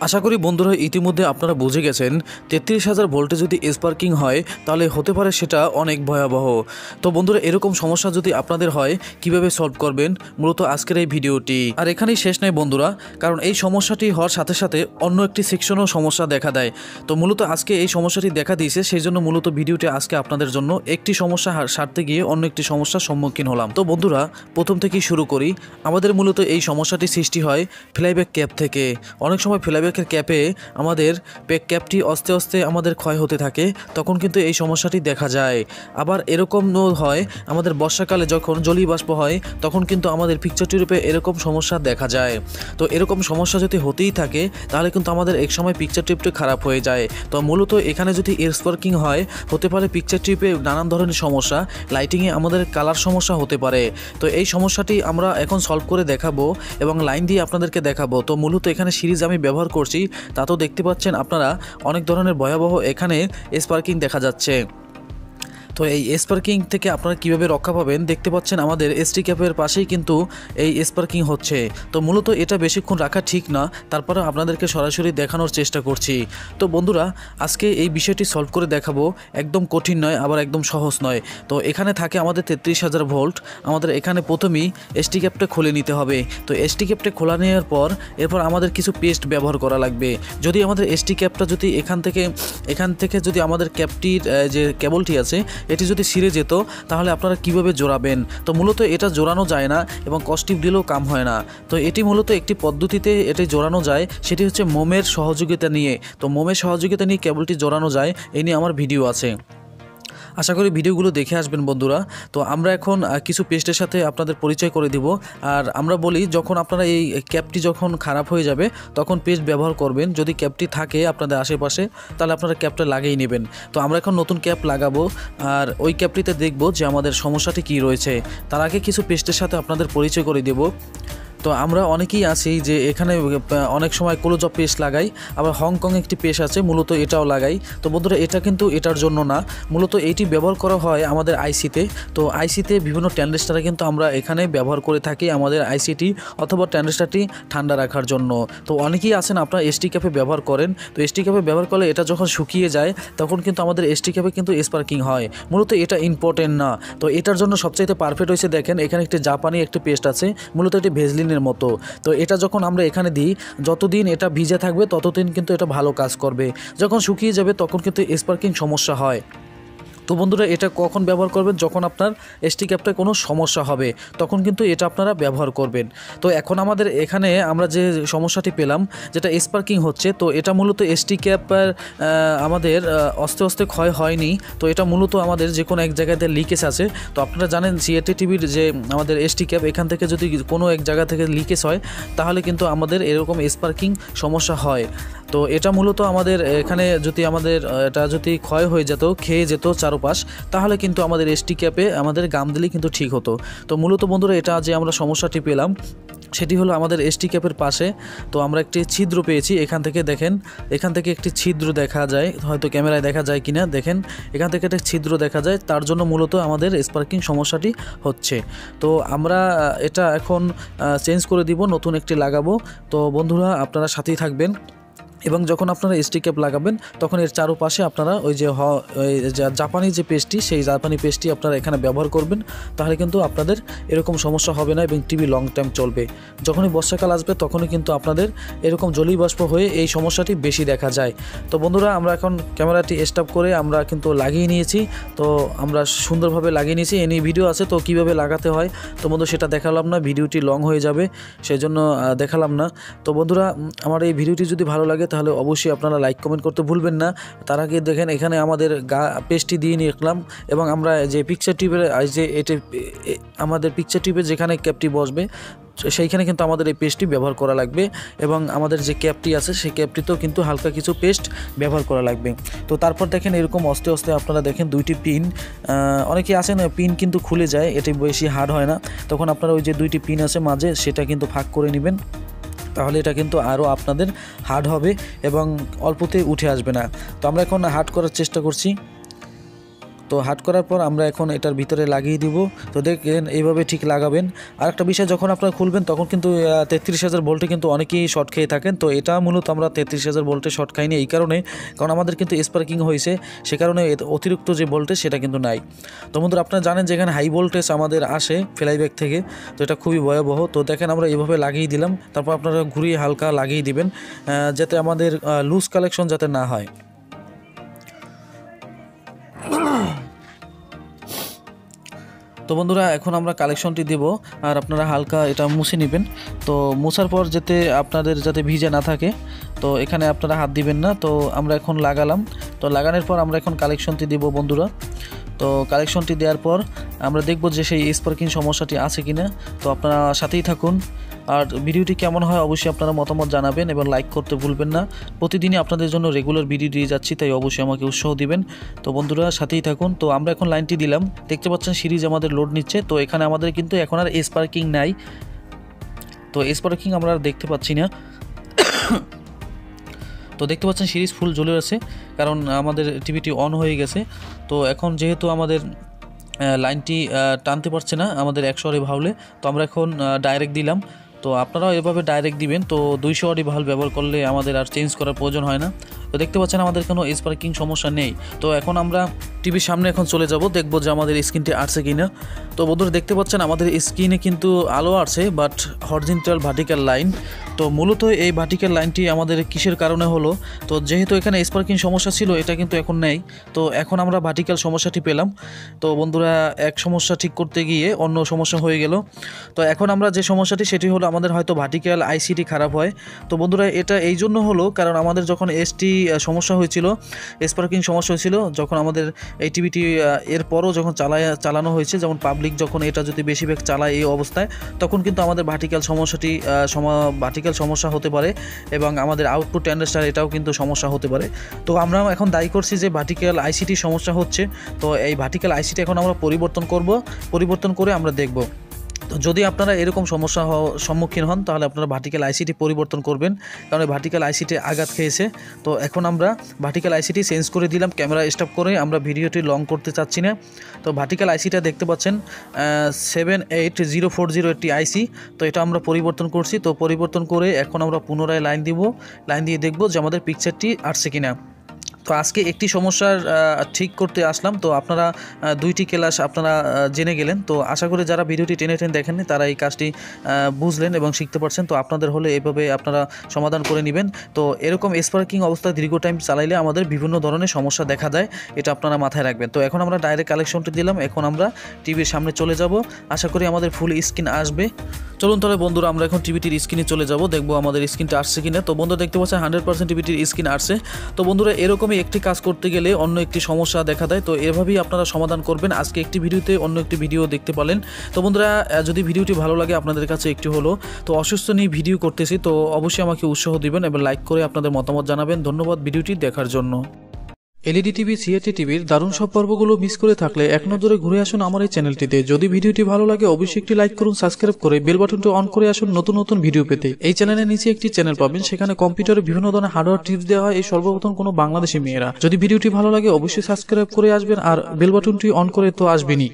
আশা করি বন্ধুরা ইতিমধ্যে আপনারা বুঝে গেছেন ৩৩,০০০ ভোল্টে যদি স্পার্কিং হয় তাহলে হতে পারে সেটা অনেক ভয়াবহ। তো বন্ধুরা এরকম সমস্যা যদি আপনাদের হয় কিভাবে সলভ করবেন মূলত আজকের এই ভিডিওটি। আর এখানেই শেষ নয় বন্ধুরা, কারণ এই সমস্যাটি হওয়ার সাথে সাথে অন্য একটি সেকশনও সমস্যা দেখা দেয়। তো মূলত আজকে এই সমস্যাটি দেখা দিয়েছে, সেই জন্য মূলত ভিডিওটি আজকে আপনাদের জন্য একটি সমস্যা সারতে গিয়ে অন্য একটি সমস্যার সম্মুখীন হলাম। তো বন্ধুরা প্রথম থেকেই শুরু করি। আমাদের মূলত এই সমস্যাটি সৃষ্টি হয় ফ্লাইব্যাক ক্যাপ থেকে। অনেক সময় ফ্লাইব্যাকের ক্যাপে আমাদের ক্যাপটি আস্তে আস্তে আমাদের ক্ষয় হতে থাকে, তখন কিন্তু এই সমস্যাটি দেখা যায়। আবার এরকমও হয় আমাদের বর্ষাকালে যখন জলীয় বাষ্প হয় তখন কিন্তু আমাদের পিকচার টিউবে এরকম সমস্যা দেখা যায়। তো এরকম সমস্যা যদি হতেই থাকে তাহলে কিন্তু আমাদের এক সময় পিকচার টিউবটি খারাপ হয়ে যায়। তো মূলত এখানে যদি এয়ার স্পার্কিং হয় হতে পারে পিকচার টিউবে নানান ধরনের সমস্যা, লাইটিংয়ে আমাদের কালার সমস্যা হতে পারে। তো এই সমস্যাটি আমরা এখন সলভ করে দেখাবো এবং লাইন দিয়ে আপনাদেরকে দেখাবো। তো মূলত এখানে সিরিজ আমি ব্যবহার করছি, তা তো দেখতে পাচ্ছেন আপনারা অনেক ধরনের ভয়াবহ এখানে স্পার্কিং দেখা যাচ্ছে। তো এই স্পার্কিং থেকে আপনারা কিভাবে রক্ষা পাবেন দেখতে পাচ্ছেন আমাদের এসটি ক্যাপের পাশেই কিন্তু এই স্পার্কিং হচ্ছে। তো মূলত এটা বেশিক্ষণ রাখা ঠিক না, তারপরে আপনাদেরকে সরাসরি দেখানোর চেষ্টা করছি। তো বন্ধুরা আজকে এই বিষয়টি সলভ করে দেখাবো, একদম কঠিন নয় আবার একদম সহজ নয়। তো এখানে থাকে আমাদের ৩৩,০০০ ভোল্ট। আমাদের এখানে প্রথমেই এসটি ক্যাপটা খুলে নিতে হবে। তো এসটি ক্যাপটা খোলা নেওয়ার পর এরপর আমাদের কিছু পেস্ট ব্যবহার করা লাগবে। যদি আমাদের এসটি ক্যাপটা যদি এখান থেকে যদি আমাদের ক্যাপটির যে কেবলটি আছে এটি যদি ছিঁড়ে যেত তাহলে আপনারা কিভাবে জোড়াবেন। তো মূলত এটা জোড়ানো যায় না এবং কস্টিপ দিলেও কাম হয় না। তো এটি মূলত একটি পদ্ধতিতে এটি জোড়ানো যায়, সেটি হচ্ছে মোমের সহযোগিতা নিয়ে। তো মোমের সহযোগিতা নিয়ে কেবলটি জোড়ানো যায়, এই নিয়ে আমার ভিডিও আছে, আশা করি ভিডিওগুলো দেখে আসবেন বন্ধুরা। তো আমরা এখন কিছু পেস্টের সাথে আপনাদের পরিচয় করে দিব। আর আমরা বলি যখন আপনারা এই ক্যাপটি যখন খারাপ হয়ে যাবে তখন পেস্ট ব্যবহার করবেন। যদি ক্যাপটি থাকে আপনাদের আশেপাশে তাহলে আপনারা ক্যাপটা লাগিয়ে নেবেন। তো আমরা এখন নতুন ক্যাপ লাগাবো আর ওই ক্যাপটিতে দেখব যে আমাদের সমস্যাটি কী রয়েছে। তার আগে কিছু পেস্টের সাথে আপনাদের পরিচয় করে দেব। তো আমরা অনেকেই আছি যে এখানে অনেক সময় ক্লোজ অফ পেস্ট লাগাই, আবার হংকং একটি পেস্ট আছে মূলত এটাও লাগাই। তো বন্ধুরা এটা কিন্তু এটার জন্য না, মূলত এইটি ব্যবহার করা হয় আমাদের আইসিতে। তো আইসিতে বিভিন্ন ট্রানজিস্টারে কিন্তু আমরা এখানে ব্যবহার করে থাকি আমাদের আইসিটি অথবা ট্রানজিস্টারটি ঠান্ডা রাখার জন্য। তো অনেকেই আছেন আপনারা এসটি ক্যাপে ব্যবহার করেন। তো এসটি ক্যাপে ব্যবহার করলে এটা যখন শুকিয়ে যায় তখন কিন্তু আমাদের এসটি ক্যাপে কিন্তু স্পার্কিং হয়। মূলত এটা ইম্পর্টেন্ট না। তো এটার জন্য সবচাইতে পারফেক্ট হয়েছে দেখেন এখানে একটি জাপানি একটি পেস্ট আছে, মূলত এটি ভেজলিন মতো। তো এটা যখন আমরা এখানে দিই যতদিন এটা ভিজে থাকবে ততদিন কিন্তু এটা ভালো কাজ করবে। যখন শুকিয়ে যাবে তখন কিন্তু স্পার্কিং সমস্যা হয়। তো বন্ধুরা এটা কখন ব্যবহার করবেন যখন আপনার এসটি ক্যাপটা কোনো সমস্যা হবে তখন কিন্তু এটা আপনারা ব্যবহার করবেন। তো এখন আমাদের এখানে আমরা যে সমস্যাটি পেলাম যেটা স্পার্কিং হচ্ছে, তো এটা মূলত এসটি ক্যাপের আমাদের আস্তে আস্তে ক্ষয় হয়নি। তো এটা মূলত আমাদের যে কোনো এক জায়গাতে লিকেজ আছে। তো আপনারা জানেন সিএটি টিভির যে আমাদের এসটি ক্যাপ এখান থেকে যদি কোনো এক জায়গা থেকে লিকেজ হয় তাহলে কিন্তু আমাদের এরকম স্পার্কিং সমস্যা হয়। তো এটা মূলত আমাদের এখানে যদি আমাদের এটা যদি ক্ষয় হয়ে যেত, খেয়ে যেত চারপাশ, তাহলে কিন্তু আমাদের এসটি ক্যাপে আমাদের গাম দিলেই কিন্তু ঠিক হতো। তো মূলত বন্ধুরা এটা যে আমরা সমস্যাটি পেলাম সেটি হলো আমাদের এসটি ক্যাপের পাশে। তো আমরা একটি ছিদ্র পেয়েছি, এখান থেকে দেখেন এখান থেকে একটি ছিদ্র দেখা যায়, হয়তো ক্যামেরায় দেখা যায় কিনা, দেখেন এখান থেকে একটা ছিদ্র দেখা যায়, তার জন্য মূলত আমাদের স্পার্কিং সমস্যাটি হচ্ছে। তো আমরা এটা এখন চেঞ্জ করে দিব, নতুন একটি লাগাবো। তো বন্ধুরা আপনারা সাথেই থাকবেন এবং যখন আপনারা এসটি ক্যাপ লাগাবেন তখন এর চারপাশে আপনারা ওই যে জাপানি যে পেস্টটি সেই জাপানি পেস্টটি আপনারা এখানে ব্যবহার করবেন, তাহলে কিন্তু আপনাদের এরকম সমস্যা হবে না এবং টিভি লং টাইম চলবে। যখনই বর্ষাকাল আসবে তখনই কিন্তু আপনাদের এরকম জলীয় বাষ্প হয়ে এই সমস্যাটি বেশি দেখা যায়। তো বন্ধুরা আমরা এখন ক্যামেরাটি স্টপ করে আমরা কিন্তু লাগিয়ে নিয়েছি। তো আমরা সুন্দরভাবে লাগিয়ে নিয়েছি, এ নিয়ে ভিডিও আছে। তো কীভাবে লাগাতে হয় তো বন্ধু সেটা দেখালাম না, ভিডিওটি লং হয়ে যাবে, সেই জন্য দেখালাম না। তো বন্ধুরা আমার এই ভিডিওটি যদি ভালো লাগে তাহলে অবশ্যই আপনারা লাইক কমেন্ট করতে ভুলবেন না। তার আগে দেখেন এখানে আমাদের পেস্টটি দিয়ে নিয়ে রাখলাম এবং আমরা যে পিকচার টিউবের যে এটা আমাদের পিকচার টিউবে যেখানে ক্যাপটি বসবে সেইখানে কিন্তু আমাদের এই পেস্টটি ব্যবহার করা লাগবে এবং আমাদের যে ক্যাপটি আছে সেই ক্যাপটিতেও কিন্তু হালকা কিছু পেস্ট ব্যবহার করা লাগবে। তো তারপর দেখেন এরকম আস্তে আস্তে আপনারা দেখেন দুইটি পিন, অনেকে আছেন পিন কিন্তু খুলে যায়, এটি বেশি হার্ড হয় না, তখন আপনারা ওই যে দুইটি পিন আছে মাঝে সেটা কিন্তু ফাঁক করে নেবেন, তাহলে এটা কিন্তু আরও আপনাদের হার্ড হবে এবং অল্পতে উঠে আসবে না। তো আমরা এখন হার্ড করার চেষ্টা করছি। তো হার্ড করার পর আমরা এখন এটার ভিতরে লাগিয়ে দিব। তো দেখেন এইভাবে ঠিক লাগাবেন। আর একটা বিষয়, যখন আপনারা খুলবেন তখন কিন্তু 33,000 ভোল্টে কিন্তু অনেকেই শর্ট খেয়ে থাকেন। তো এটা মূলত আমরা 33,000 ভোল্টে শর্ট খাইনি এই কারণে, কারণ আমাদের কিন্তু স্পার্কিং হয়েছে, সে কারণে অতিরিক্ত যে ভোল্টেজ সেটা কিন্তু নাই। তো বন্ধুরা আপনারা জানেন যে এখানে হাই ভোল্টেজ আমাদের আসে ফ্লাইব্যাক থেকে, তো এটা খুবই ভয়াবহ। তো দেখেন আমরা এইভাবে লাগিয়ে দিলাম, তারপর আপনারা ঘুরিয়ে হালকা লাগিয়ে দিবেন যাতে আমাদের লুজ কালেকশন যাতে না হয়। তো বন্ধুরা এখন আমরা কালেকশনটি দেব, আর আপনারা হালকা এটা মুছে নেবেন। তো মোছার পর যাতে আপনাদের যাতে ভিজে না থাকে, তো এখানে আপনারা হাত দিবেন না। তো আমরা এখন লাগালাম, তো লাগানোর পর আমরা এখন কালেকশনটি দেব বন্ধুরা। তো কালেকশনটি দেওয়ার পর আমরা দেখব যে সেই স্পার্কিং সমস্যাটি আছে কিনা। তো আপনারা সাথেই থাকুন, আর ভিডিওটি কেমন হয় অবশ্যই আপনারা মতামত জানাবেন এবং লাইক করতে ভুলবেন না। প্রতিদিনই আপনাদের জন্য রেগুলার ভিডিও দিয়ে যাচ্ছি, তাই অবশ্যই আমাকে উৎসাহ দিবেন। তো বন্ধুরা সাথেই থাকুন। তো আমরা এখন লাইনটি দিলাম, দেখতে পাচ্ছেন সিরিজ আমাদের লোড নিচ্ছে। তো এখানে আমাদের কিন্তু এখন আর স্পার্কিং নাই, তো স্পার্কিং আমরা আর দেখতে পাচ্ছি না। তো দেখতে পাচ্ছেন সিরিজ ফুল জ্বলে আছে, কারণ আমাদের টিভিটি অন হয়ে গেছে। তো এখন যেহেতু আমাদের লাইনটি টানতে পারছে না আমাদের 100 ওয়াট ভাল্বে, তো আমরা এখন ডাইরেক্ট দিলাম। তো আপনারাও এভাবে ডাইরেক্ট দিবেন। তো 200 ওয়াট ভাল্ব ব্যবহার করলে আমাদের আর চেঞ্জ করার প্রয়োজন হয় না। তো দেখতে পাচ্ছেন আমাদের কোনো স্পার্কিং সমস্যা নেই। তো এখন আমরা টিভির সামনে এখন চলে যাব, দেখব যে আমাদের স্ক্রিনটি আসছে কিনা। তো বন্ধুরা দেখতে পাচ্ছেন আমাদের স্ক্রিনে কিন্তু আলো আসছে, বাট হরিজন্টাল ভার্টিক্যাল লাইন। তো মূলত এই ভার্টিক্যাল লাইনটি আমাদের কিসের কারণে হলো, তো যেহেতু এখানে স্পার্কিং সমস্যা ছিল এটা কিন্তু এখন নেই, তো এখন আমরা ভার্টিক্যাল সমস্যাটি পেলাম। তো বন্ধুরা এক সমস্যা ঠিক করতে গিয়ে অন্য সমস্যা হয়ে গেল। তো এখন আমরা যে সমস্যাটি সেটি হলো আমাদের হয়তো ভার্টিক্যাল আইসিটি খারাপ হয়। তো বন্ধুরা এটা এই জন্য হলো কারণ আমাদের যখন এসটি সমস্যা হয়েছিল, স্পার্কিং সমস্যা হয়েছিল, যখন আমাদের এই টিভিটি এরপরও যখন চালানো হয়েছে, যেমন পাবলিক যখন এটা যদি বেশিরভাগ চালায় এই অবস্থায়, তখন কিন্তু আমাদের ভার্টিক্যাল সমস্যা হতে পারে এবং আমাদের আউটপুট ট্রানজিস্টর এটাও কিন্তু সমস্যা হতে পারে। তো আমরা এখন দায়ী করছি যে ভার্টিক্যাল আইসিটি সমস্যা হচ্ছে। তো এই ভার্টিক্যাল আইসিটি এখন আমরা পরিবর্তন করে আমরা দেখব। তো যদি আপনারা এরকম সমস্যা সম্মুখীন হন তাহলে আপনারা ভার্টিক্যাল আইসিটি পরিবর্তন করবেন, কারণ ভার্টিক্যাল আইসিটি আঘাত খেয়েছে। তো এখন আমরা ভার্টিক্যাল আইসিটি চেঞ্জ করে দিলাম, ক্যামেরা স্টপ করে, আমরা ভিডিওটি লং করতে চাচ্ছি না। তো ভার্টিক্যাল আইসিটা দেখতে পাচ্ছেন 78040 একটি আইসি। তো এটা আমরা পরিবর্তন করছি। তো পরিবর্তন করে এখন আমরা পুনরায় লাইন দিয়ে দেখব যে আমাদের পিকচারটি আসছে কিনা। তো আজকে একটি সমস্যার ঠিক করতে আসলাম। তো আপনারা 2টি ক্লাস আপনারা জেনে গেলেন। তো আশা করি যারা ভিডিওটি টেনে দেখেননি তারা এই কাজটি বুঝলেন এবং শিখতে পারছেন। তো আপনাদের হলে এভাবে আপনারা সমাধান করে নেবেন। তো এরকম স্পার্কিং অবস্থায় দীর্ঘ টাইম চালাইলে আমাদের বিভিন্ন ধরনের সমস্যা দেখা দেয়, এটা আপনারা মাথায় রাখবেন। তো এখন আমরা ডাইরেক্ট কালেকশনটি দিলাম, এখন আমরা টিভির সামনে চলে যাব, আশা করি আমাদের ফুল স্ক্রিন আসবে। চলুন তাহলে বন্ধুরা আমরা এখন টিভিটির স্ক্রিনে চলে যাব, দেখবো আমাদের স্ক্রিনটা আসছে কিনা। তো বন্ধুরা দেখতে পাচ্ছেন 100% টিভিটির স্ক্রিন আসছে। তো বন্ধুরা এরকমই একটি কাজ করতে গেলে অন্য একটি সমস্যা দেখা দেয়, তো এভাবেই আপনারা সমাধান করবেন। আজকে একটি ভিডিওতে অন্য একটি ভিডিও দেখতে পারলেন। তো বন্ধুরা যদি ভিডিওটি ভালো লাগে আপনাদের কাছে একটু হলো, তো অসুস্থ নিয়ে ভিডিও করতেছি, তো অবশ্যই আমাকে উৎসাহ দিবেন এবং লাইক করে আপনাদের মতামত জানাবেন। ধন্যবাদ ভিডিওটি দেখার জন্য। এলইডি টিভি, সিআরটি টিভির দারুণ সব পর্বগুলো মিস করে থাকলে এক নজরে ঘুরে আসুন আমার এই চ্যানেলটিতে। যদি ভিডিওটি ভালো লাগে অবশ্যই একটি লাইক করুন, সাবস্ক্রাইব করে বেল বাটনটি অন করে আসুন নতুন নতুন ভিডিও পেতে। এই চ্যানেলের নিচে একটি চ্যানেল পাবেন, সেখানে কম্পিউটারে বিভিন্ন ধরনের হার্ডওয়্যার টিপস দেওয়া হয় এই সর্বপ্রথম কোনো বাংলাদেশি মেয়েরা। যদি ভিডিওটি ভালো লাগে অবশ্যই সাবস্ক্রাইব করে আসবেন আর বেল বাটনটি অন করে তো আসবেনই।